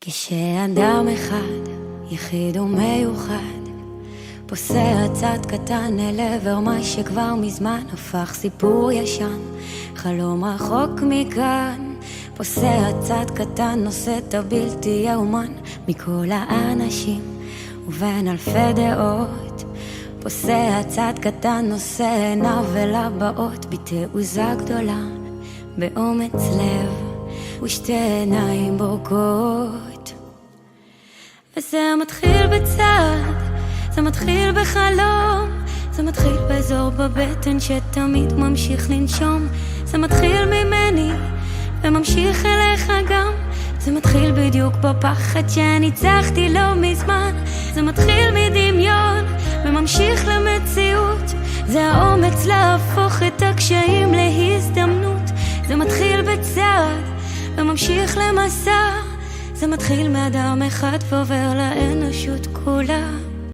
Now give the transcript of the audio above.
כשאדם אחד, יחיד ומיוחד, פוסע צעד קטן אל עבר מה שכבר מזמן הפך סיפור ישן, חלום רחוק מכאן. פוסע צעד קטן, נושא את הבלתי יאומן מכל האנשים ובין אלפי דעות. פוסע צעד קטן, נושא עיניו אל הבאות בתעוזה גדולה, באומץ לב ושתי עיניים בורקות. וזה מתחיל בצעד, זה מתחיל בחלום, זה מתחיל באזור בבטן שתמיד ממשיך לנשום. זה מתחיל ממני וממשיך אליך גם, זה מתחיל בדיוק בפחד שניצחתי לא מזמן. זה מתחיל מדמיון וממשיך למציאות, זה האומץ להפוך את הקשיים להזדמנות. זה מתחיל בצעד וממשיך למסע, זה מתחיל מאדם אחד ועובר לאנושות כולה.